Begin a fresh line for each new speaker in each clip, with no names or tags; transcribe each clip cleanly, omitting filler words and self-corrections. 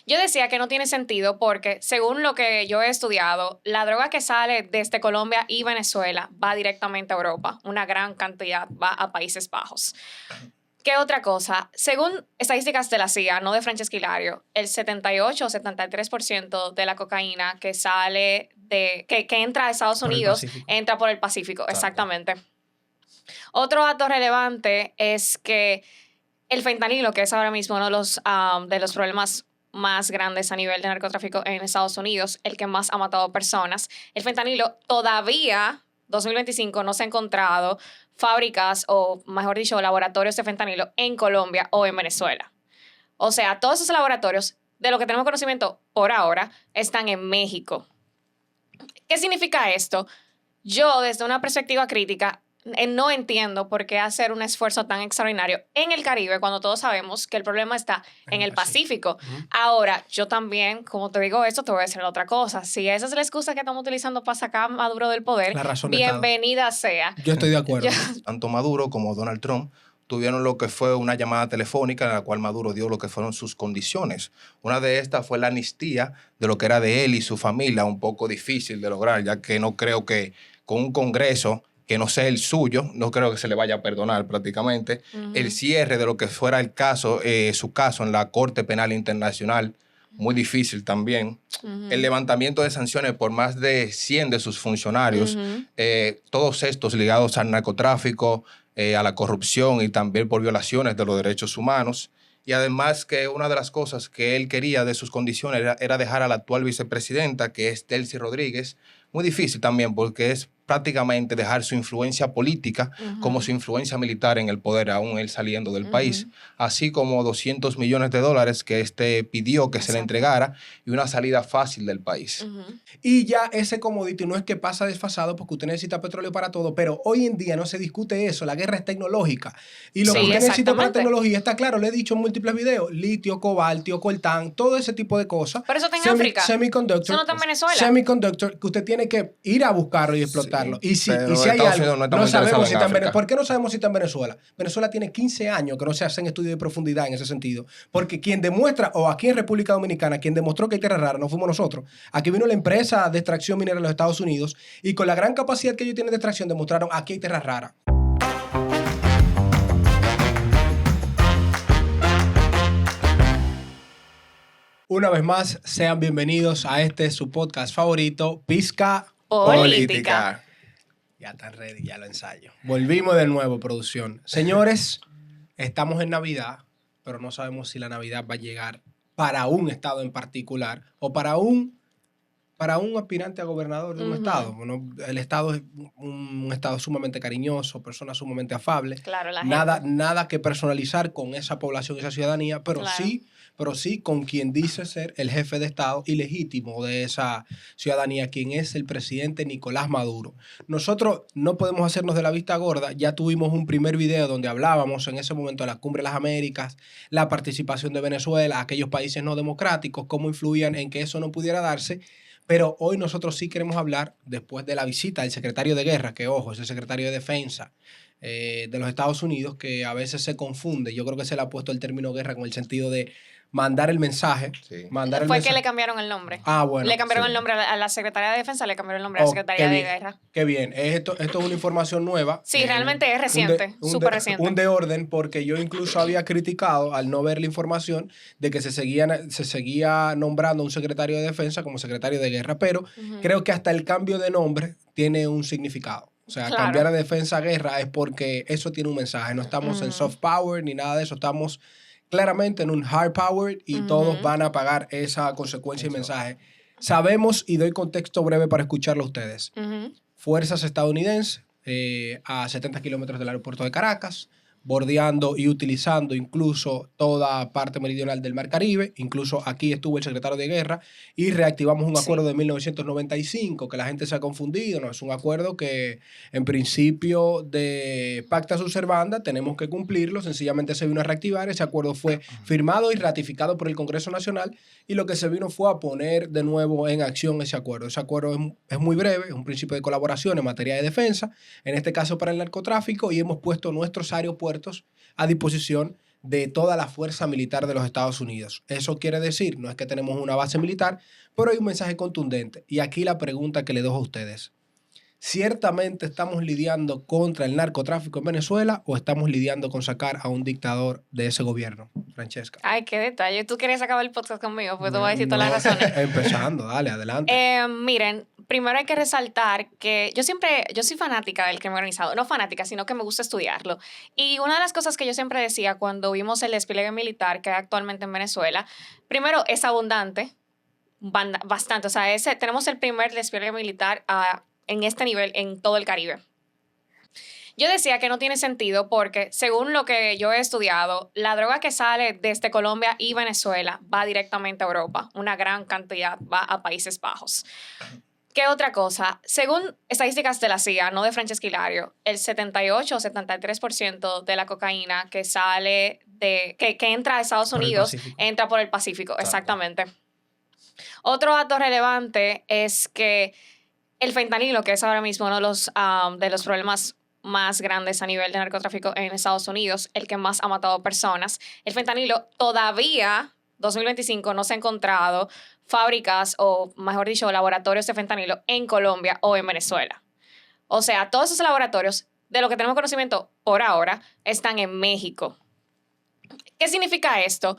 Yo decía que no tiene sentido porque, según lo que yo he estudiado, la droga que sale desde Colombia y Venezuela va directamente a Europa. Una gran cantidad va a Países Bajos. ¿Qué otra cosa? Según estadísticas de la CIA, no de Francesca Hilario, el 78 o 73% de la cocaína que sale que entra a Estados Unidos entra por el Pacífico. Exactamente. Otro dato relevante es que el fentanilo, que es ahora mismo uno de los problemas más grandes a nivel de narcotráfico en Estados Unidos, el que más ha matado personas, el fentanilo todavía, 2025, no se ha encontrado fábricas o, mejor dicho, laboratorios de fentanilo en Colombia o en Venezuela. O sea, todos esos laboratorios, de lo que tenemos conocimiento por ahora, están en México. ¿Qué significa esto? Yo, desde una perspectiva crítica, no entiendo por qué hacer un esfuerzo tan extraordinario en el Caribe cuando todos sabemos que el problema está en el Pacífico. Ahora, yo también, como te digo esto, te voy a decir otra cosa. Si esa es la excusa que estamos utilizando para sacar a Maduro del poder, bienvenida sea.
Yo estoy de acuerdo.
Tanto Maduro como Donald Trump tuvieron lo que fue una llamada telefónica en la cual Maduro dio lo que fueron sus condiciones. Una de estas fue la amnistía de lo que era de él y su familia, un poco difícil de lograr, ya que no creo que con un Congreso que no sea el suyo, no creo que se le vaya a perdonar prácticamente. El cierre de lo que fuera el caso, su caso en la Corte Penal Internacional, muy difícil también. El levantamiento de sanciones por más de 100 de sus funcionarios, todos estos ligados al narcotráfico, a la corrupción y también por violaciones de los derechos humanos. Y además que una de las cosas que él quería de sus condiciones era dejar a la actual vicepresidenta, que es Delcy Rodríguez, muy difícil también porque es prácticamente dejar su influencia política como su influencia militar en el poder, aún él saliendo del país, así como $200 millones que pidió que se le entregara y una salida fácil del país.
Y ya ese commodity no es que pasa desfasado porque usted necesita petróleo para todo, pero hoy en día no se discute eso, la guerra es tecnológica. Y lo que usted necesita para tecnología está claro, le he dicho en múltiples videos, litio, cobalto, coltán, todo ese tipo de cosas.
Pero eso está en África.
Semiconductor.
Eso no está en Venezuela.
Semiconductor, que usted tiene que ir a buscarlo y explotarlo. Sí, y si hay algo,
no
sabemos si está en Venezuela. ¿Por qué no sabemos si está en Venezuela? Venezuela tiene 15 años que no se hacen estudios de profundidad en ese sentido. Porque quien demuestra, o aquí en República Dominicana, quien demostró que hay tierra rara no fuimos nosotros. Aquí vino la empresa de extracción minera de los Estados Unidos y con la gran capacidad que ellos tienen de extracción demostraron aquí hay tierra rara. Una vez más, sean bienvenidos a su podcast favorito, Pizca
Política.
Ya están ready, ya lo ensayo. Volvimos de nuevo, producción. Señores, estamos en Navidad, pero no sabemos si la Navidad va a llegar para un estado en particular o para un aspirante a gobernador de un estado. Bueno, el estado es un estado sumamente cariñoso, personas sumamente afables.
Claro,
nada que personalizar con esa población, esa ciudadanía, pero sí con quien dice ser el jefe de Estado ilegítimo de esa ciudadanía, quien es el presidente Nicolás Maduro. Nosotros no podemos hacernos de la vista gorda. Ya tuvimos un primer video donde hablábamos en ese momento de la Cumbre de las Américas, la participación de Venezuela, aquellos países no democráticos, cómo influían en que eso no pudiera darse. Pero hoy nosotros sí queremos hablar, después de la visita del secretario de Guerra, que ojo, es el secretario de Defensa de los Estados Unidos, que a veces se confunde. Yo creo que se le ha puesto el término guerra con el sentido de mandar el mensaje.
Sí. Fue que le cambiaron el nombre.
Bueno.
Le cambiaron el nombre a la Secretaría de Defensa, le cambiaron el nombre a la Secretaría de Guerra.
Qué bien. Esto es una información nueva.
Sí, realmente es reciente, súper reciente.
Un de orden, porque yo incluso había criticado, al no ver la información, de que se seguía nombrando a un secretario de Defensa como secretario de Guerra, pero creo que hasta el cambio de nombre tiene un significado. O sea, cambiar de defensa a guerra es porque eso tiene un mensaje. No estamos en soft power ni nada de eso, estamos claramente en un hard power y todos van a pagar esa consecuencia y mensaje. Sabemos, y doy contexto breve para escucharlo a ustedes, fuerzas estadounidenses a 70 kilómetros del aeropuerto de Caracas, bordeando y utilizando incluso toda parte meridional del Mar Caribe. Incluso aquí estuvo el secretario de Guerra y reactivamos un acuerdo de 1995, que la gente se ha confundido. No, es un acuerdo que en principio de pacta sunt servanda tenemos que cumplirlo. Sencillamente se vino a reactivar. Ese acuerdo fue firmado y ratificado por el Congreso Nacional y lo que se vino fue a poner de nuevo en acción ese acuerdo. Ese acuerdo es muy breve, es un principio de colaboración en materia de defensa, en este caso para el narcotráfico, y hemos puesto nuestros aeropuertos a disposición de toda la fuerza militar de los Estados Unidos. Eso quiere decir, no es que tenemos una base militar, pero hay un mensaje contundente. Y aquí la pregunta que le dejo a ustedes. ¿Ciertamente estamos lidiando contra el narcotráfico en Venezuela o estamos lidiando con sacar a un dictador de ese gobierno? Francesca.
Ay, qué detalle. ¿Tú quieres acabar el podcast conmigo? Pues te voy a decir todas las razones.
Empezando, dale, adelante.
Miren, primero hay que resaltar que yo soy fanática del crimen organizado. No fanática, sino que me gusta estudiarlo. Y una de las cosas que yo siempre decía cuando vimos el despliegue militar que hay actualmente en Venezuela, primero es abundante, bastante. O sea, tenemos el primer despliegue militar en este nivel en todo el Caribe. Yo decía que no tiene sentido porque, según lo que yo he estudiado, la droga que sale desde Colombia y Venezuela va directamente a Europa. Una gran cantidad va a Países Bajos. ¿Qué otra cosa? Según estadísticas de la CIA, no de Francesca Hilario, el 78 o 73% de la cocaína que sale que entra a Estados Unidos entra por el Pacífico. Exactamente. Otro dato relevante es que el fentanilo, que es ahora mismo uno de los problemas más grandes a nivel de narcotráfico en Estados Unidos, el que más ha matado personas, el fentanilo todavía, 2025, no se ha encontrado fábricas o, mejor dicho, laboratorios de fentanilo en Colombia o en Venezuela. O sea, todos esos laboratorios, de lo que tenemos conocimiento por ahora, están en México. ¿Qué significa esto?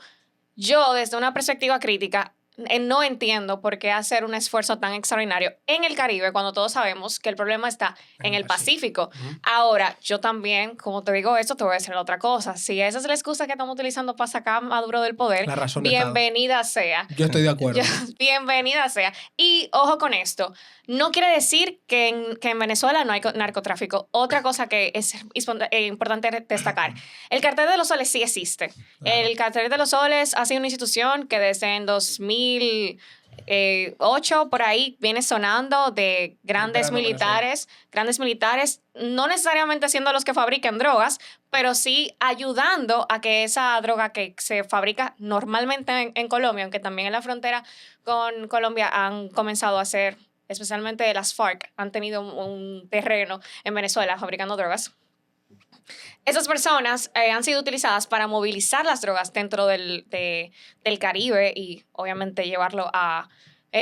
Yo, desde una perspectiva crítica, no entiendo por qué hacer un esfuerzo tan extraordinario en el Caribe cuando todos sabemos que el problema está en el Pacífico. Ahora, yo también, como te digo esto, te voy a decir otra cosa. Si esa es la excusa que estamos utilizando para sacar a Maduro del poder, bienvenida sea.
Yo estoy de acuerdo.
Bienvenida sea. Y ojo con esto, no quiere decir que en Venezuela no hay narcotráfico. Otra cosa que es importante destacar, el Cartel de los Soles sí existe. Claro. El Cartel de los Soles ha sido una institución que desde en 2008 por ahí viene sonando de grandes militares, no necesariamente siendo los que fabrican drogas, pero sí ayudando a que esa droga que se fabrica normalmente en Colombia, aunque también en la frontera con Colombia han comenzado a hacer, especialmente las FARC, han tenido un terreno en Venezuela fabricando drogas. Esas personas han sido utilizadas para movilizar las drogas dentro del Caribe y obviamente llevarlo a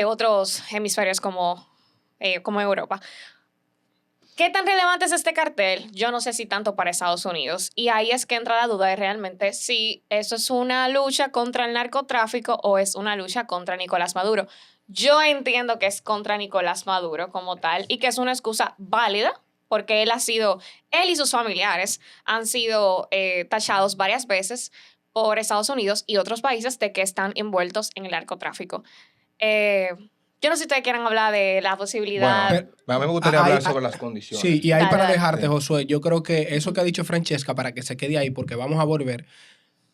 otros hemisferios como Europa. ¿Qué tan relevante es este cartel? Yo no sé si tanto para Estados Unidos. Y ahí es que entra la duda de realmente si eso es una lucha contra el narcotráfico o es una lucha contra Nicolás Maduro. Yo entiendo que es contra Nicolás Maduro como tal y que es una excusa válida porque él y sus familiares han sido tachados varias veces por Estados Unidos y otros países de que están envueltos en el narcotráfico. Yo no sé si ustedes quieren hablar de la posibilidad.
Bueno, a mí me gustaría hablar sobre las condiciones.
Sí, y ahí para dejarte, Josué, yo creo que eso que ha dicho Francesca, para que se quede ahí, porque vamos a volver,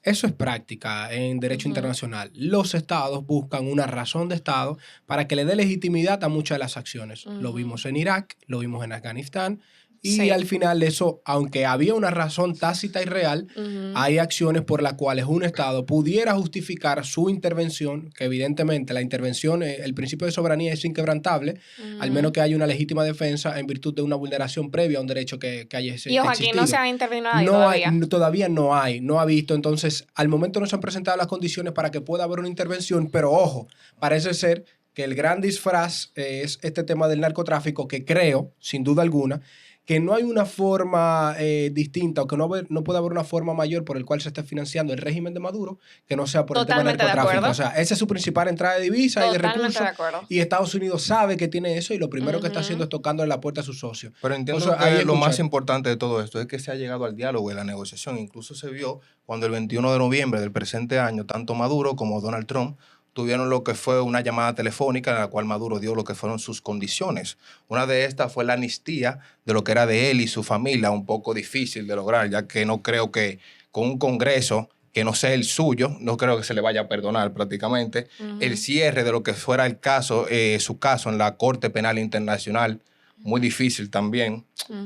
eso es práctica en derecho internacional. Los estados buscan una razón de estado para que le dé legitimidad a muchas de las acciones. Lo vimos en Irak, lo vimos en Afganistán. Y al final eso, aunque había una razón tácita y real, hay acciones por las cuales un Estado pudiera justificar su intervención, que evidentemente la intervención, el principio de soberanía es inquebrantable, al menos que haya una legítima defensa en virtud de una vulneración previa a un derecho que haya existido.
Y ojo, aquí no se ha intervenido ahí
todavía no ha visto. Entonces, al momento no se han presentado las condiciones para que pueda haber una intervención, pero ojo, parece ser que el gran disfraz es este tema del narcotráfico, que creo, sin duda alguna, que no hay una forma distinta o que no puede haber una forma mayor por el cual se esté financiando el régimen de Maduro que no sea por el tema del narcotráfico. O sea, esa es su principal entrada de divisa y de recursos. Y Estados Unidos sabe que tiene eso y lo primero que está haciendo es tocando en la puerta a su socio.
Pero entiendo que lo más importante de todo esto es que se ha llegado al diálogo y la negociación. Incluso se vio cuando el 21 de noviembre del presente año, tanto Maduro como Donald Trump tuvieron lo que fue una llamada telefónica en la cual Maduro dio lo que fueron sus condiciones. Una de estas fue la amnistía de lo que era de él y su familia, un poco difícil de lograr, ya que no creo que con un Congreso que no sea el suyo, no creo que se le vaya a perdonar prácticamente. El cierre de lo que fuera el caso, su caso en la Corte Penal Internacional, muy difícil también.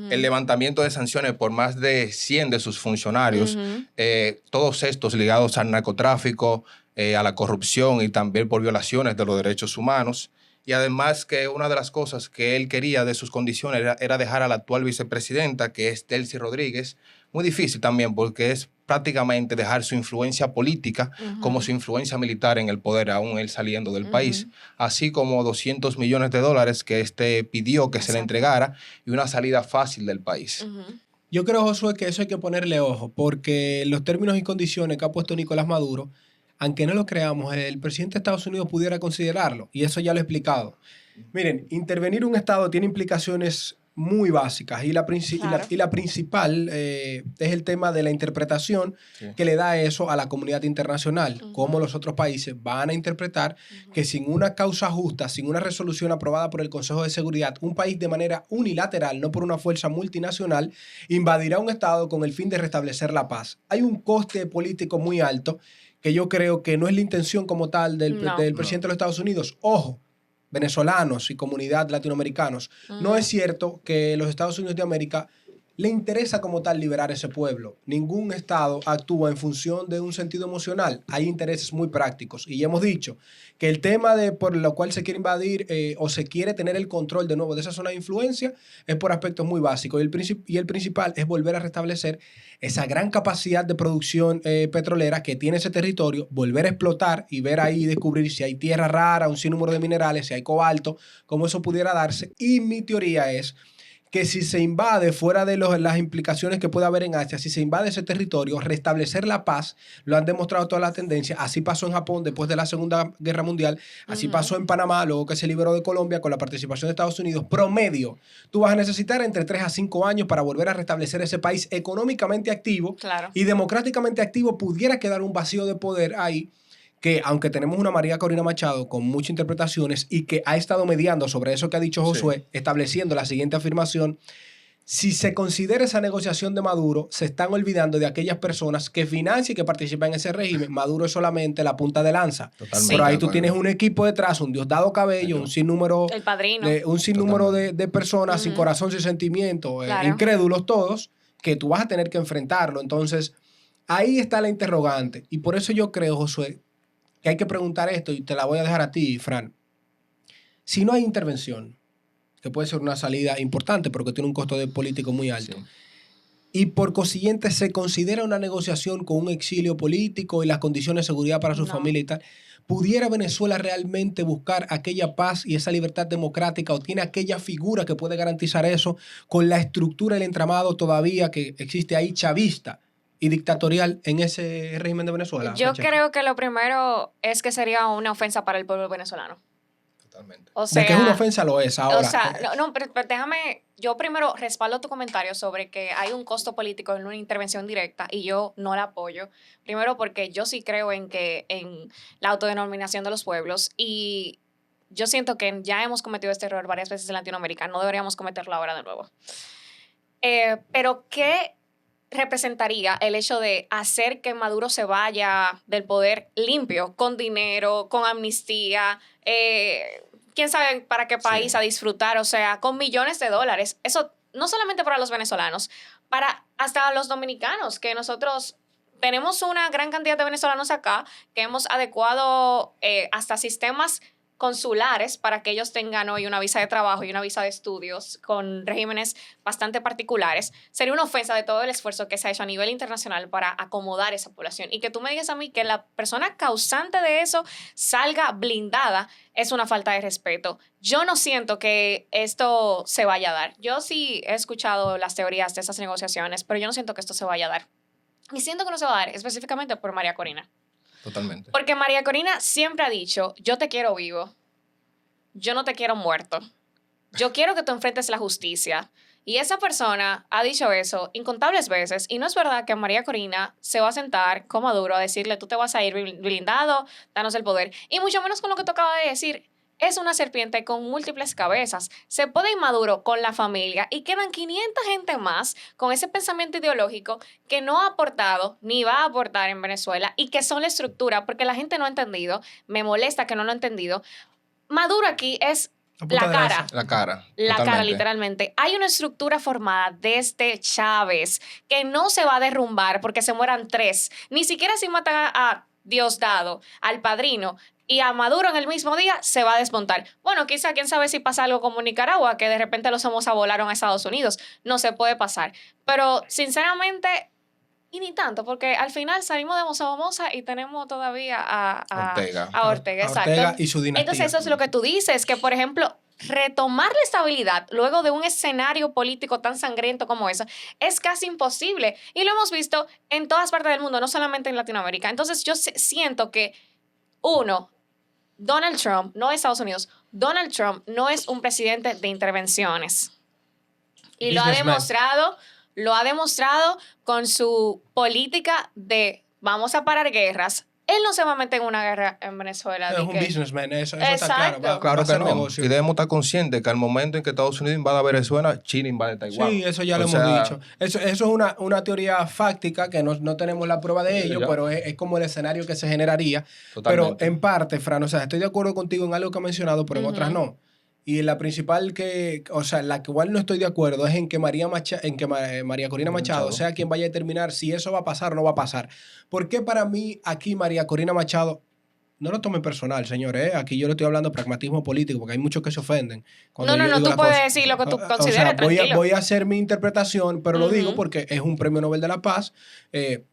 El levantamiento de sanciones por más de 100 de sus funcionarios, todos estos ligados al narcotráfico, a la corrupción y también por violaciones de los derechos humanos. Y además que una de las cosas que él quería de sus condiciones era dejar a la actual vicepresidenta, que es Delcy Rodríguez, muy difícil también porque es prácticamente dejar su influencia política como su influencia militar en el poder, aún él saliendo del país, así como $200 millones que pidió que se le entregara y una salida fácil del país.
Yo creo, Josué, que eso hay que ponerle ojo, porque los términos y condiciones que ha puesto Nicolás Maduro, aunque no lo creamos, el presidente de Estados Unidos pudiera considerarlo, y eso ya lo he explicado. Miren, intervenir un Estado tiene implicaciones muy básicas y la principal es el tema de la interpretación que le da eso a la comunidad internacional, cómo los otros países van a interpretar que sin una causa justa, sin una resolución aprobada por el Consejo de Seguridad, un país de manera unilateral, no por una fuerza multinacional, invadirá un Estado con el fin de restablecer la paz. Hay un coste político muy alto que yo creo que no es la intención como tal del presidente de los Estados Unidos. Ojo, venezolanos y comunidad latinoamericanos. No es cierto que los Estados Unidos de América le interesa como tal liberar ese pueblo. Ningún Estado actúa en función de un sentido emocional. Hay intereses muy prácticos. Y ya hemos dicho que el tema de por lo cual se quiere invadir o se quiere tener el control de nuevo de esa zona de influencia es por aspectos muy básicos. Y el principal es volver a restablecer esa gran capacidad de producción petrolera que tiene ese territorio, volver a explotar y ver ahí, descubrir si hay tierra rara, un sinnúmero de minerales, si hay cobalto, cómo eso pudiera darse. Y mi teoría es que si se invade, fuera de las implicaciones que puede haber en Asia, si se invade ese territorio, restablecer la paz, lo han demostrado todas las tendencias. Así pasó en Japón después de la Segunda Guerra Mundial, así pasó en Panamá, luego que se liberó de Colombia con la participación de Estados Unidos. Promedio, tú vas a necesitar entre 3 a 5 años para volver a restablecer ese país económicamente activo y democráticamente activo. Pudiera quedar un vacío de poder ahí, que aunque tenemos una María Corina Machado con muchas interpretaciones y que ha estado mediando sobre eso que ha dicho Josué, estableciendo la siguiente afirmación: si se considera esa negociación de Maduro, se están olvidando de aquellas personas que financian y que participan en ese régimen. Maduro es solamente la punta de lanza. Totalmente. Pero ahí tú tienes un equipo detrás, un Diosdado Cabello, un sinnúmero,
el padrino,
un sinnúmero de personas sin corazón, sin sentimiento, incrédulos todos, que tú vas a tener que enfrentarlo. Entonces, ahí está la interrogante. Y por eso yo creo, Josué, que hay que preguntar esto, y te la voy a dejar a ti, Fran. Si no hay intervención, que puede ser una salida importante, pero que tiene un costo político muy alto, y por consiguiente se considera una negociación con un exilio político y las condiciones de seguridad para su familia y tal, ¿pudiera Venezuela realmente buscar aquella paz y esa libertad democrática, o tiene aquella figura que puede garantizar eso con la estructura, el entramado todavía que existe ahí chavista y dictatorial en ese régimen de Venezuela?
Yo creo que lo primero es que sería una ofensa para el pueblo venezolano.
Totalmente.
O sea,
de que es una ofensa lo es ahora.
O sea, pero déjame, yo primero respaldo tu comentario sobre que hay un costo político en una intervención directa y yo no la apoyo. Primero porque yo sí creo en la autodenominación de los pueblos, y yo siento que ya hemos cometido este error varias veces en Latinoamérica, no deberíamos cometerlo ahora de nuevo. Pero ¿qué representaría el hecho de hacer que Maduro se vaya del poder limpio, con dinero, con amnistía, quién sabe para qué país, a disfrutar, o sea, con millones de dólares? Eso no solamente para los venezolanos, para hasta los dominicanos, que nosotros tenemos una gran cantidad de venezolanos acá, que hemos adecuado hasta sistemas consulares para que ellos tengan hoy una visa de trabajo y una visa de estudios con regímenes bastante particulares. Sería una ofensa de todo el esfuerzo que se ha hecho a nivel internacional para acomodar esa población. Y que tú me digas a mí que la persona causante de eso salga blindada es una falta de respeto. Yo no siento que esto se vaya a dar. Yo sí he escuchado las teorías de esas negociaciones, pero yo no siento que esto se vaya a dar. Y siento que no se va a dar específicamente por María Corina.
Totalmente.
Porque María Corina siempre ha dicho: yo te quiero vivo, yo no te quiero muerto, yo quiero que tú enfrentes la justicia. Y esa persona ha dicho eso incontables veces, y no es verdad que María Corina se va a sentar con Maduro a decirle: tú te vas a ir blindado, danos el poder. Y mucho menos con lo que tú acabas de decir. Es una serpiente con múltiples cabezas. Se puede ir Maduro con la familia y quedan 500 gente más con ese pensamiento ideológico que no ha aportado ni va a aportar en Venezuela, y que son la estructura, porque la gente no ha entendido. Me molesta que no lo ha entendido. Maduro aquí es la cara.
La cara.
La cara, literalmente. Hay una estructura formada desde Chávez que no se va a derrumbar porque se mueran 3. Ni siquiera si matan a Diosdado, al padrino y a Maduro en el mismo día, se va a desmontar. Bueno, quizá, quién sabe si pasa algo como Nicaragua, que de repente los Somoza volaron a Estados Unidos. No se puede pasar. Pero, sinceramente, Y ni tanto, porque al final salimos de Somoza y tenemos todavía
Ortega.
a Ortega, exacto.
Ortega y su dinastía.
Entonces eso es lo que tú dices, que por ejemplo, retomar la estabilidad luego de un escenario político tan sangriento como ese es casi imposible. Y lo hemos visto en todas partes del mundo, no solamente en Latinoamérica. Entonces yo siento que, uno, Donald Trump, no Estados Unidos, Donald Trump no es un presidente de intervenciones. Y lo ha demostrado con su política de vamos a parar guerras. Él no se va a meter en una guerra en Venezuela.
Es un businessman, eso está claro. Va a
Claro que
hacer
no.
negocio.
Y debemos estar conscientes que al momento en que Estados Unidos invada Venezuela, China invade Taiwán.
Sí, eso ya lo hemos dicho. Eso es una teoría fáctica que no tenemos la prueba de ello, pero es como el escenario que se generaría. Totalmente. Pero en parte, Fran, o sea, estoy de acuerdo contigo en algo que ha mencionado, pero en otras no. Y la principal la que igual no estoy de acuerdo es en que María Corina Machado sea quien vaya a determinar si eso va a pasar o no va a pasar. Porque para mí aquí María Corina Machado, no lo tomen personal, señores, aquí yo le estoy hablando de pragmatismo político, porque hay muchos que se ofenden.
No, tú puedes decir lo que tú consideres, tranquilo.
Voy a hacer mi interpretación, pero lo digo porque es un premio Nobel de la Paz,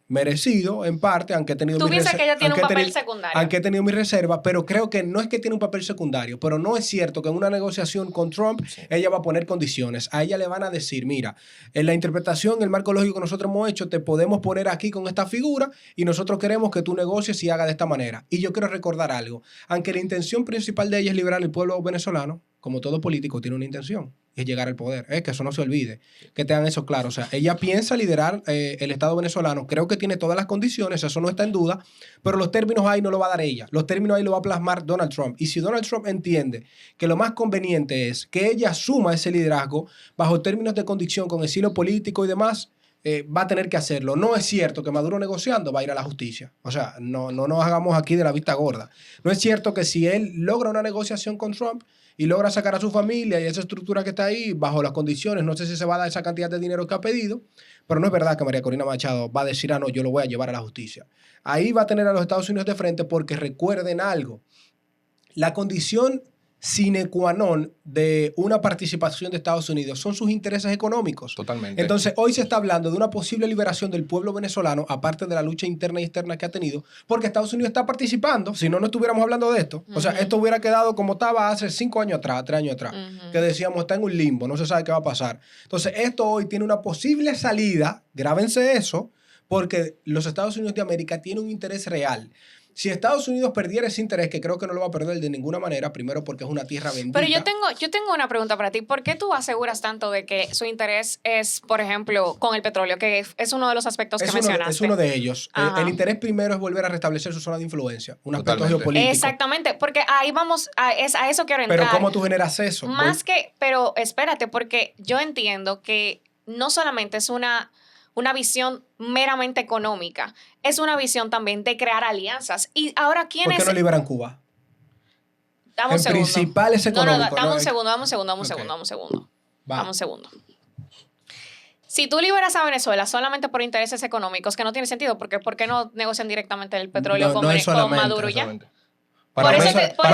merecido en parte, aunque he tenido
¿Tú piensas que ella tiene un papel secundario?
Aunque he tenido mi reserva, pero creo que no es que tiene un papel secundario, pero no es cierto que en una negociación con Trump ella va a poner condiciones. A ella le van a decir, mira, en la interpretación, el marco lógico que nosotros hemos hecho, te podemos poner aquí con esta figura y nosotros queremos que tú negocies y hagas de esta manera. Y yo quiero recordar algo. Aunque la intención principal de ella es liberar al pueblo venezolano, como todo político tiene una intención, y es llegar al poder. Que eso no se olvide, que tengan eso claro. O sea, ella piensa liderar el Estado venezolano. Creo que tiene todas las condiciones, eso no está en duda, pero los términos ahí no lo va a dar ella. Los términos ahí lo va a plasmar Donald Trump. Y si Donald Trump entiende que lo más conveniente es que ella asuma ese liderazgo bajo términos de condición con exilio político y demás, va a tener que hacerlo. No es cierto que Maduro negociando va a ir a la justicia. O sea, no nos hagamos aquí de la vista gorda. No es cierto que si él logra una negociación con Trump y logra sacar a su familia y esa estructura que está ahí bajo las condiciones, no sé si se va a dar esa cantidad de dinero que ha pedido, pero no es verdad que María Corina Machado va a decir, no, yo lo voy a llevar a la justicia. Ahí va a tener a los Estados Unidos de frente porque recuerden algo. La condición sine qua non de una participación de Estados Unidos son sus intereses económicos.
Totalmente.
Entonces, hoy se está hablando de una posible liberación del pueblo venezolano, aparte de la lucha interna y externa que ha tenido, porque Estados Unidos está participando. Si no, no estuviéramos hablando de esto. O sea, esto hubiera quedado como estaba hace 5 años atrás, 3 años atrás, que decíamos, está en un limbo, no se sabe qué va a pasar. Entonces, esto hoy tiene una posible salida, grábense eso, porque los Estados Unidos de América tienen un interés real. Si Estados Unidos perdiera ese interés, que creo que no lo va a perder de ninguna manera, primero porque es una tierra bendita.
Pero yo tengo una pregunta para ti. ¿Por qué tú aseguras tanto de que su interés es, por ejemplo, con el petróleo, que es uno de los aspectos que mencionaste?
Es uno de ellos. El interés primero es volver a restablecer su zona de influencia, un aspecto geopolítico.
Exactamente, porque ahí vamos, a eso quiero entrar.
Pero ¿cómo tú generas eso?
Pero espérate, porque yo entiendo que no solamente es una visión meramente económica, es una visión también de crear alianzas. Y ahora, ¿quién es?
¿Por qué no liberan Cuba?
Dame un segundo.
Principal es económico.
Dame un segundo. Si tú liberas a Venezuela solamente por intereses económicos, que no tiene sentido, porque ¿por qué no negocian directamente el petróleo con Maduro ya?
Para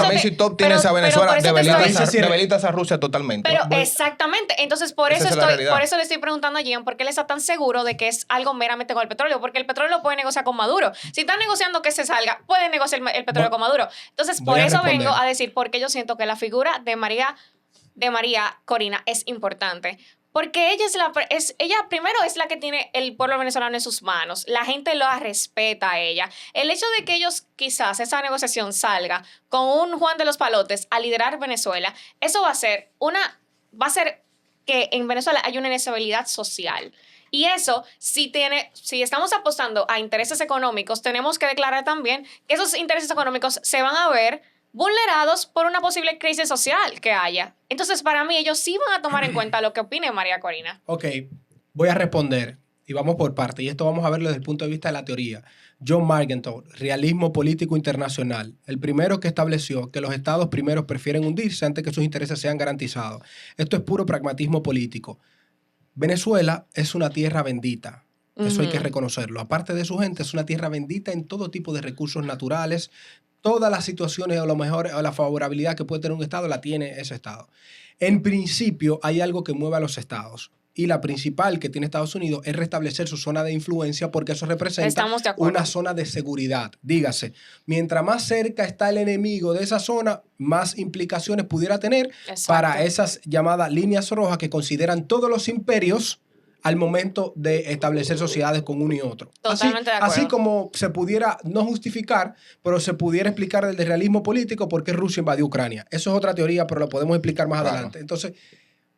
mí, si tú obtienes a Venezuela, debilitas a Rusia totalmente.
Pero exactamente. Entonces, por eso le estoy preguntando a Gian por qué él está tan seguro de que es algo meramente con el petróleo. Porque el petróleo lo puede negociar con Maduro. Si están negociando que se salga, pueden negociar el petróleo con Maduro. Entonces, por eso vengo a decir porque yo siento que la figura de María Corina es importante. Porque ella primero es la que tiene el pueblo venezolano en sus manos. La gente la respeta a ella. El hecho de que ellos quizás esa negociación salga con un Juan de los Palotes a liderar Venezuela, eso va a ser que en Venezuela hay una inestabilidad social. Y eso, si estamos apostando a intereses económicos, tenemos que declarar también que esos intereses económicos se van a ver vulnerados por una posible crisis social que haya. Entonces, para mí, ellos sí van a tomar en cuenta lo que opine María Corina.
Ok, voy a responder y vamos por parte. Y esto vamos a verlo desde el punto de vista de la teoría. John Morgenthau, Realismo Político Internacional, el primero que estableció que los estados primeros prefieren hundirse antes que sus intereses sean garantizados. Esto es puro pragmatismo político. Venezuela es una tierra bendita. Eso hay que reconocerlo. Aparte de su gente, es una tierra bendita en todo tipo de recursos naturales. Todas las situaciones o lo mejor o la favorabilidad que puede tener un estado la tiene ese estado. En principio hay algo que mueve a los estados. y la principal que tiene Estados Unidos es restablecer su zona de influencia porque eso representa una zona de seguridad. Dígase, mientras más cerca está el enemigo de esa zona, más implicaciones pudiera tener para esas llamadas líneas rojas que consideran todos los imperios al momento de establecer sociedades con uno y otro.
Totalmente de acuerdo.
Así como se pudiera no justificar, pero se pudiera explicar el realismo político por qué Rusia invadió Ucrania. Eso es otra teoría, pero lo podemos explicar más adelante. Entonces,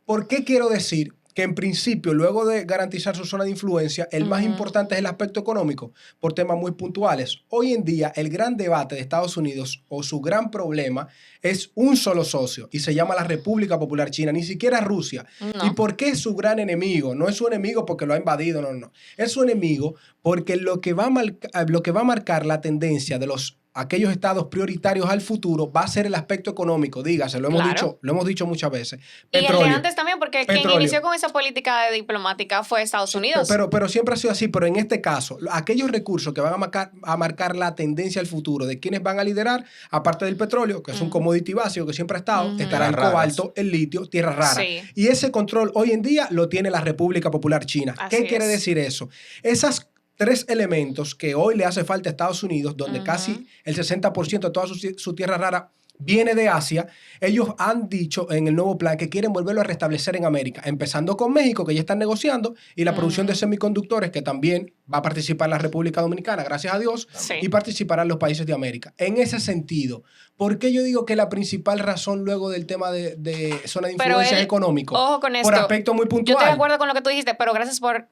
¿por qué quiero decir que en principio, luego de garantizar su zona de influencia, el más importante es el aspecto económico, por temas muy puntuales? Hoy en día, el gran debate de Estados Unidos, o su gran problema, es un solo socio, y se llama la República Popular China, ni siquiera Rusia.
No.
¿Y por qué es su gran enemigo? No es su enemigo porque lo ha invadido, no. Es su enemigo porque lo que va a marcar la tendencia de aquellos estados prioritarios al futuro va a ser el aspecto económico, dígase, lo hemos dicho muchas veces.
Petróleo, y el de antes también, porque quien inició con esa política diplomática fue Estados Unidos.
Pero siempre ha sido así, pero en este caso, aquellos recursos que van a marcar la tendencia al futuro de quienes van a liderar, aparte del petróleo, que es un commodity básico que siempre ha estado, estará el cobalto, el litio, tierras raras. Sí. Y ese control hoy en día lo tiene la República Popular China. ¿Qué quiere decir eso? Esas 3 elementos que hoy le hace falta a Estados Unidos, donde casi el 60% de toda su tierra rara viene de Asia. Ellos han dicho en el nuevo plan que quieren volverlo a restablecer en América, empezando con México, que ya están negociando, y la producción de semiconductores, que también va a participar la República Dominicana, gracias a Dios, y participarán los países de América. En ese sentido, ¿por qué yo digo que la principal razón luego del tema de zona de influencia es económico?
Ojo con esto.
Por aspecto muy puntual.
Yo estoy de acuerdo con lo que tú dijiste, pero gracias por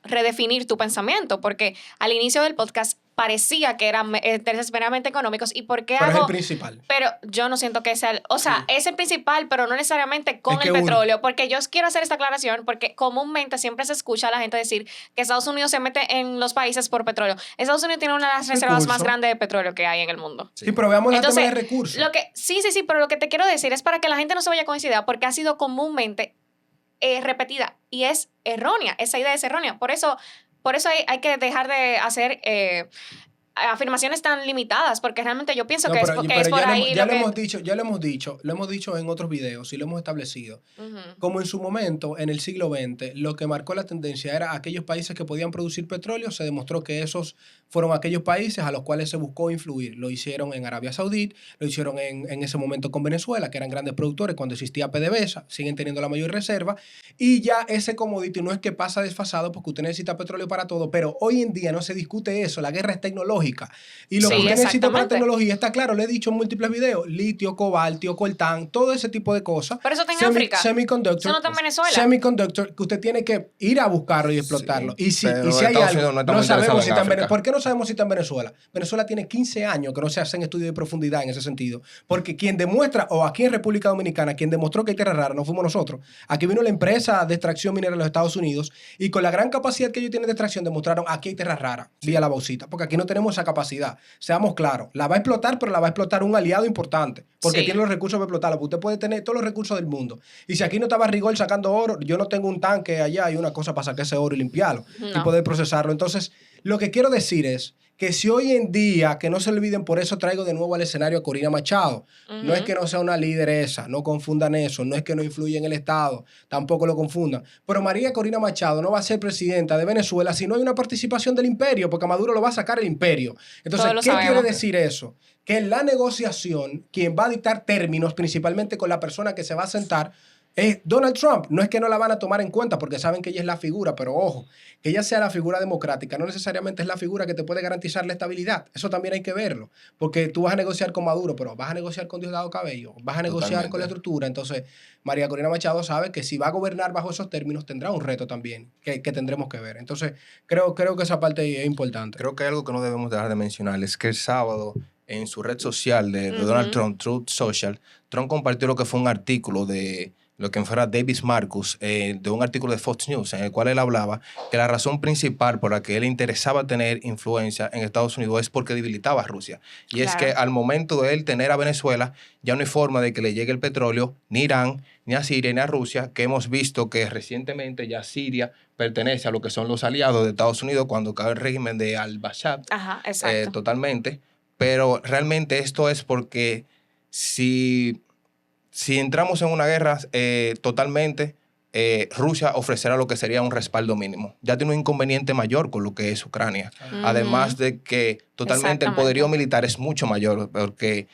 redefinir tu pensamiento, porque al inicio del podcast parecía que eran intereses meramente económicos. ¿Y por qué
pero es el principal.
Pero yo no siento que sea o sea, es el principal, pero no necesariamente con el petróleo, porque yo quiero hacer esta aclaración, porque comúnmente siempre se escucha a la gente decir que Estados Unidos se mete en los países por petróleo. Estados Unidos tiene una de las reservas más grandes de petróleo que hay en el mundo.
Sí, pero veamos el tema de recursos.
Sí, pero lo que te quiero decir es para que la gente no se vaya con esa idea, porque ha sido comúnmente repetida y es errónea, esa idea es errónea. Por eso hay que dejar de hacer afirmaciones tan limitadas, porque realmente yo pienso que es por ahí.
Ya lo hemos dicho en otros videos y lo hemos establecido. Como en su momento, en el siglo XX, lo que marcó la tendencia era aquellos países que podían producir petróleo. Se demostró que esos fueron aquellos países a los cuales se buscó influir. Lo hicieron en Arabia Saudí, lo hicieron en ese momento con Venezuela, que eran grandes productores cuando existía PDVSA, siguen teniendo la mayor reserva, y ya ese commodity no es que pasa desfasado porque usted necesita petróleo para todo, pero hoy en día no se discute eso, la guerra es tecnológica. Y lo que usted necesita para tecnología está claro, le he dicho en múltiples videos, litio, cobalto, coltán, todo ese tipo de cosas.
Pero eso está en África.
Semiconductor.
Eso no está en Venezuela.
Semiconductor, que usted tiene que ir a buscarlo y explotarlo. Y si hay algo, no sabemos si está en Venezuela. ¿Por qué no sabemos si está en Venezuela? Venezuela tiene 15 años que no se hacen estudios de profundidad en ese sentido. Porque quien demuestra, o aquí en República Dominicana, quien demostró que hay tierra rara, no fuimos nosotros. Aquí vino la empresa de extracción minera de los Estados Unidos y con la gran capacidad que ellos tienen de extracción demostraron aquí hay tierra rara, vía la bauxita. Porque aquí no tenemos esa capacidad. Seamos claros. La va a explotar, pero la va a explotar un aliado importante. Porque tiene los recursos para explotarla. Usted puede tener todos los recursos del mundo. Y si aquí no estaba Rigol sacando oro, yo no tengo un tanque allá y una cosa para sacar ese oro y limpiarlo. Y poder procesarlo. Entonces, lo que quiero decir es que si hoy en día, que no se olviden, por eso traigo de nuevo al escenario a Corina Machado. No es que no sea una lideresa, no confundan eso, no es que no influya en el Estado, tampoco lo confundan. Pero María Corina Machado no va a ser presidenta de Venezuela si no hay una participación del imperio, porque Maduro lo va a sacar el imperio. Entonces, ¿qué quiere decir eso? Que en la negociación, quien va a dictar términos, principalmente con la persona que se va a sentar, es Donald Trump. No es que no la van a tomar en cuenta porque saben que ella es la figura, pero ojo, que ella sea la figura democrática no necesariamente es la figura que te puede garantizar la estabilidad. Eso también hay que verlo, porque tú vas a negociar con Maduro, pero vas a negociar con Diosdado Cabello, vas a negociar con la estructura. Entonces, María Corina Machado sabe que si va a gobernar bajo esos términos tendrá un reto también que tendremos que ver. Entonces, creo que esa parte es importante.
Creo que hay algo que no debemos dejar de mencionar, es que el sábado en su red social de Donald Trump, Truth Social, Trump compartió lo que fue un artículo de lo que fuera Davis Marcus, de un artículo de Fox News, en el cual él hablaba que la razón principal por la que él interesaba tener influencia en Estados Unidos es porque debilitaba a Rusia. Y es que al momento de él tener a Venezuela, ya no hay forma de que le llegue el petróleo ni a Irán, ni a Siria, ni a Rusia, que hemos visto que recientemente ya Siria pertenece a lo que son los aliados de Estados Unidos cuando cae el régimen de al-Bashar.
Ajá, exacto.
Totalmente. Pero realmente esto es porque si entramos en una guerra totalmente, Rusia ofrecerá lo que sería un respaldo mínimo. Ya tiene un inconveniente mayor con lo que es Ucrania. Además de que totalmente el poderío militar es mucho mayor, porque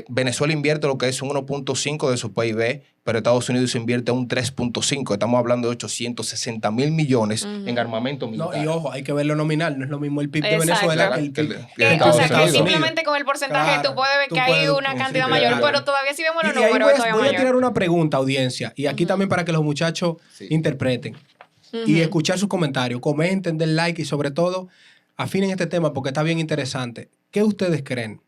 Venezuela invierte lo que es un 1.5 de su PIB, pero Estados Unidos invierte un 3.5. Estamos hablando de 860 mil millones en armamento militar.
No, y ojo, hay que verlo nominal. No es lo mismo el PIB de
Exacto.
Venezuela que el PIB de
o
Estados
sea, que
Unidos.
simplemente con el porcentaje tú puedes ver que hay una cantidad mayor, pero todavía si vemos los
Y ahí
números, es
voy a tirar
mayor.
una pregunta, audiencia, y aquí también para que los muchachos interpreten y escuchar sus comentarios, comenten, den like y sobre todo afinen este tema porque está bien interesante. ¿Qué ustedes creen?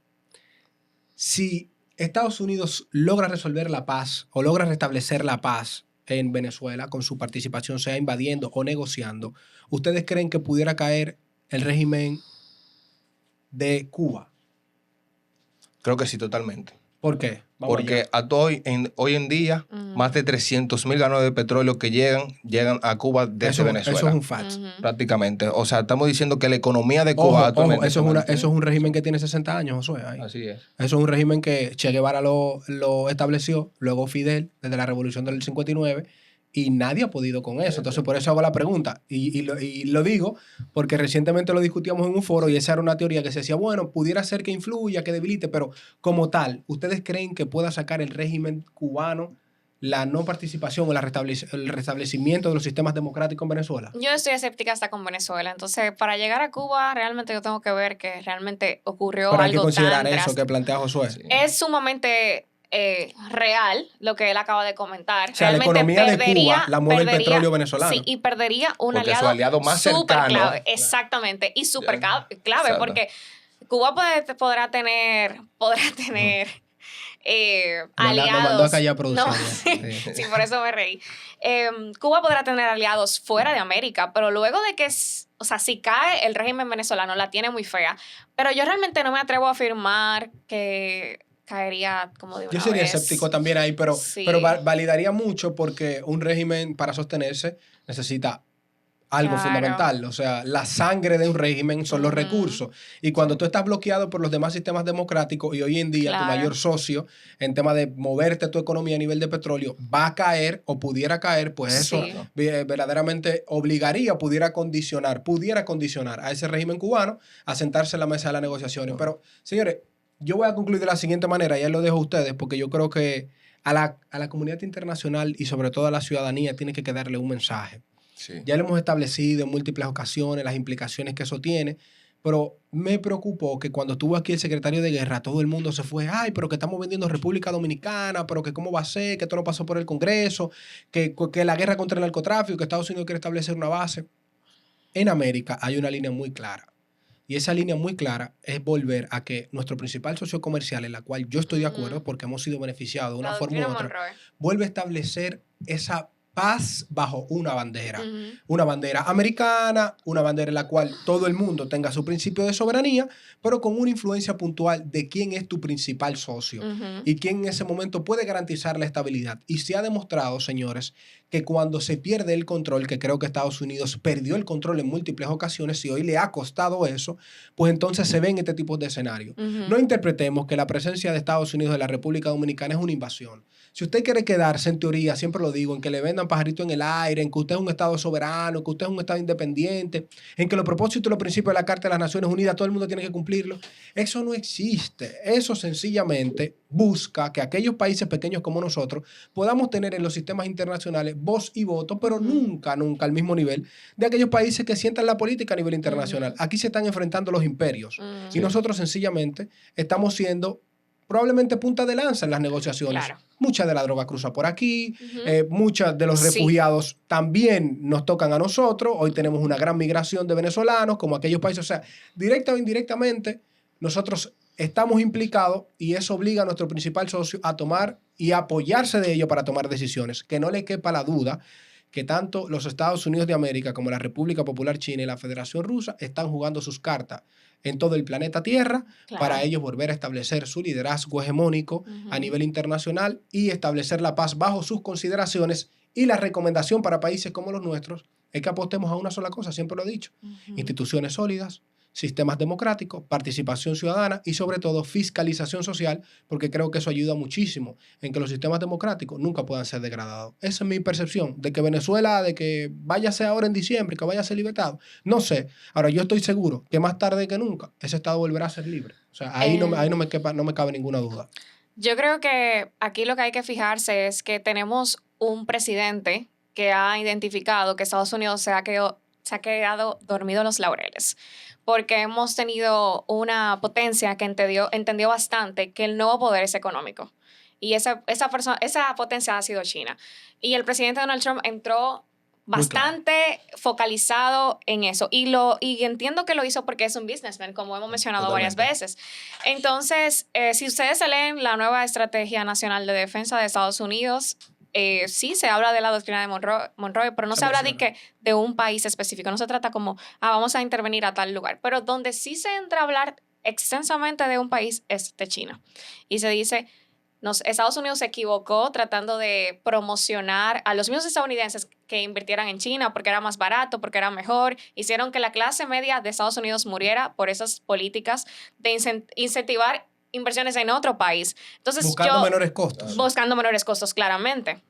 Si Estados Unidos logra resolver la paz o logra restablecer la paz en Venezuela con su participación, sea invadiendo o negociando, ¿ustedes creen que pudiera caer el régimen de Cuba?
Creo que sí, totalmente.
¿Por qué? Vamos
Porque
allá.
hoy en día, más de 300,000 galones de petróleo que llegan a Cuba desde Venezuela.
Eso es un fact.
Prácticamente. O sea, estamos diciendo que la economía de Cuba
Ojo,
actualmente...
eso es un régimen que tiene 60 años, Josué. Ahí.
Así es.
Eso es un régimen que Che Guevara lo estableció, luego Fidel, desde la revolución del 59, y nadie ha podido con eso. Entonces, por eso hago la pregunta. Y lo digo porque recientemente lo discutíamos en un foro y esa era una teoría que se decía, bueno, pudiera ser que influya, que debilite, pero como tal, ¿ustedes creen que pueda sacar el régimen cubano la no participación o el restablecimiento de los sistemas democráticos en Venezuela?
Yo estoy escéptica hasta con Venezuela. Entonces, para llegar a Cuba, realmente yo tengo que ver que realmente ocurrió
Pero hay que
algo
considerar
tan
eso
drástico.
que plantea Josué.
Sí.
Es sumamente real lo que él acaba de comentar.
O sea,
realmente
la economía de Cuba la mueve el petróleo venezolano.
Sí, y perdería un
Porque su aliado más
súper
cercano.
clave. Exactamente. Y súper clave,
Exacto.
porque Cuba podrá tener aliados.
Me mandó a callar producción.
No, sí, por eso me reí. Cuba podrá tener aliados fuera de América, pero luego de que, o sea, si cae el régimen venezolano, la tiene muy fea. Pero yo realmente no me atrevo a afirmar que caería como de una
Yo sería
vez.
escéptico también ahí, pero validaría mucho porque un régimen para sostenerse necesita algo fundamental. O sea, la sangre de un régimen son los recursos. Y cuando tú estás bloqueado por los demás sistemas democráticos y hoy en día tu mayor socio en tema de moverte tu economía a nivel de petróleo va a caer o pudiera caer, pues eso verdaderamente pudiera condicionar a ese régimen cubano a sentarse en la mesa de las negociaciones. Pero, señores, yo voy a concluir de la siguiente manera, ya lo dejo a ustedes, porque yo creo que a la comunidad internacional y sobre todo a la ciudadanía tiene que quedarle un mensaje. Sí. Ya lo hemos establecido en múltiples ocasiones, las implicaciones que eso tiene, pero me preocupó que cuando estuvo aquí el secretario de Guerra, todo el mundo se fue, ay, pero que estamos vendiendo República Dominicana, pero que cómo va a ser, que esto no pasó por el Congreso, que la guerra contra el narcotráfico, que Estados Unidos quiere establecer una base. En América hay una línea muy clara. Y esa línea muy clara es volver a que nuestro principal socio comercial, en la cual yo estoy de acuerdo porque hemos sido beneficiados de una forma u otra, vuelve a establecer esa paz bajo una bandera. Una bandera americana, una bandera en la cual todo el mundo tenga su principio de soberanía, pero con una influencia puntual de quién es tu principal socio y quién en ese momento puede garantizar la estabilidad. Y se ha demostrado, señores, que cuando se pierde el control, que creo que Estados Unidos perdió el control en múltiples ocasiones y hoy le ha costado eso, pues entonces se ven este tipo de escenarios. No interpretemos que la presencia de Estados Unidos en la República Dominicana es una invasión. Si usted quiere quedarse en teoría, siempre lo digo, en que le vendan pajaritos en el aire, en que usted es un Estado soberano, que usted es un Estado independiente, en que los propósitos y los principios de la Carta de las Naciones Unidas todo el mundo tiene que cumplirlo, eso no existe. Eso sencillamente busca que aquellos países pequeños como nosotros podamos tener en los sistemas internacionales voz y voto, pero nunca al mismo nivel de aquellos países que sientan la política a nivel internacional. Aquí se están enfrentando los imperios y nosotros sencillamente estamos siendo probablemente punta de lanza en las negociaciones. Claro. Mucha de la droga cruza por aquí, muchos de los refugiados también nos tocan a nosotros. Hoy tenemos una gran migración de venezolanos, como aquellos países. O sea, directa o indirectamente, nosotros estamos implicados y eso obliga a nuestro principal socio a tomar y apoyarse de ello para tomar decisiones. Que no le quepa la duda que tanto los Estados Unidos de América como la República Popular China y la Federación Rusa están jugando sus cartas en todo el planeta Tierra para ellos volver a establecer su liderazgo hegemónico a nivel internacional y establecer la paz bajo sus consideraciones. Y la recomendación para países como los nuestros es que apostemos a una sola cosa, siempre lo he dicho. Instituciones sólidas, sistemas democráticos, participación ciudadana y sobre todo fiscalización social, porque creo que eso ayuda muchísimo en que los sistemas democráticos nunca puedan ser degradados. Esa es mi percepción, de que Venezuela, de que vaya a ser ahora en diciembre, que vaya a ser libertado, no sé. Ahora, yo estoy seguro que más tarde que nunca ese Estado volverá a ser libre. O sea, ahí no me cabe ninguna duda.
Yo creo que aquí lo que hay que fijarse es que tenemos un presidente que ha identificado que Estados Unidos se ha quedado dormido en los laureles, porque hemos tenido una potencia que entendió bastante que el nuevo poder es económico. Y esa potencia ha sido China. Y el presidente Donald Trump entró bastante focalizado en eso. Y entiendo que lo hizo porque es un businessman, como hemos mencionado varias veces. Entonces, si ustedes se leen la nueva Estrategia Nacional de Defensa de Estados Unidos, sí se habla de la doctrina de Monroe, pero no se habla de un país específico. No se trata como, vamos a intervenir a tal lugar. Pero donde sí se entra a hablar extensamente de un país es de China. Y se dice, Estados Unidos se equivocó tratando de promocionar a los mismos estadounidenses que invirtieran en China porque era más barato, porque era mejor. Hicieron que la clase media de Estados Unidos muriera por esas políticas de incentivar inversiones en otro país. Entonces,
buscando menores costos.
Buscando menores costos, claramente.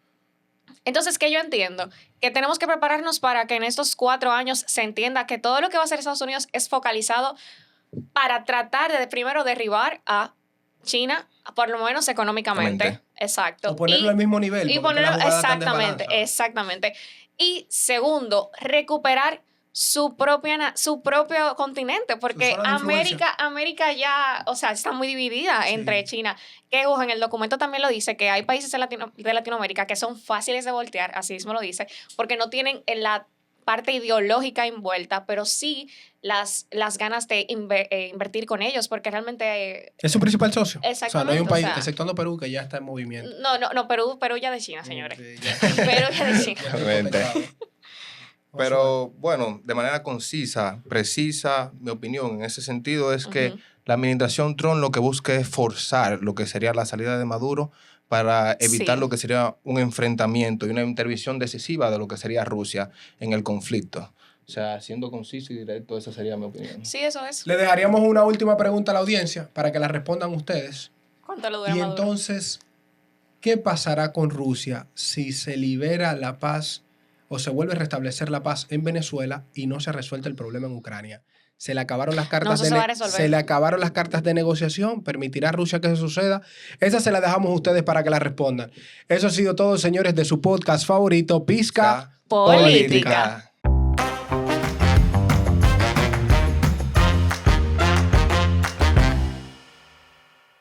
Entonces, ¿qué yo entiendo? Que tenemos que prepararnos para que en estos 4 años se entienda que todo lo que va a hacer Estados Unidos es focalizado para tratar de primero derribar a China, por lo menos económicamente. Exacto.
O ponerlo al mismo nivel.
Y ponerlo, exactamente. Y segundo, recuperar su propio continente, porque América ya, o sea, está muy dividida entre China. Que en el documento también lo dice, que hay países de Latinoamérica que son fáciles de voltear, así mismo lo dice, porque no tienen la parte ideológica envuelta, pero sí las ganas de invertir con ellos, porque realmente...
es su principal socio.
Exactamente.
O sea, no hay un país, exceptuando Perú, que ya está en movimiento.
No, Perú ya de China, señores. Perú ya de China.
Pero bueno, de manera concisa, precisa, mi opinión en ese sentido es que la administración Trump lo que busca es forzar lo que sería la salida de Maduro para evitar lo que sería un enfrentamiento y una intervención decisiva de lo que sería Rusia en el conflicto. O sea, siendo conciso y directo, esa sería mi opinión.
Sí, eso es.
Le dejaríamos una última pregunta a la audiencia para que la respondan ustedes.
¿Cuánto le dura
Y
Maduro?
entonces, ¿qué pasará con Rusia si se libera la paz o se vuelve a restablecer la paz en Venezuela y no se resuelve el problema en Ucrania? Se le acabaron las cartas de negociación. ¿Permitirá Rusia que eso suceda? Esa se la dejamos a ustedes para que la respondan. Eso ha sido todo, señores, de su podcast favorito, Pizca
Política.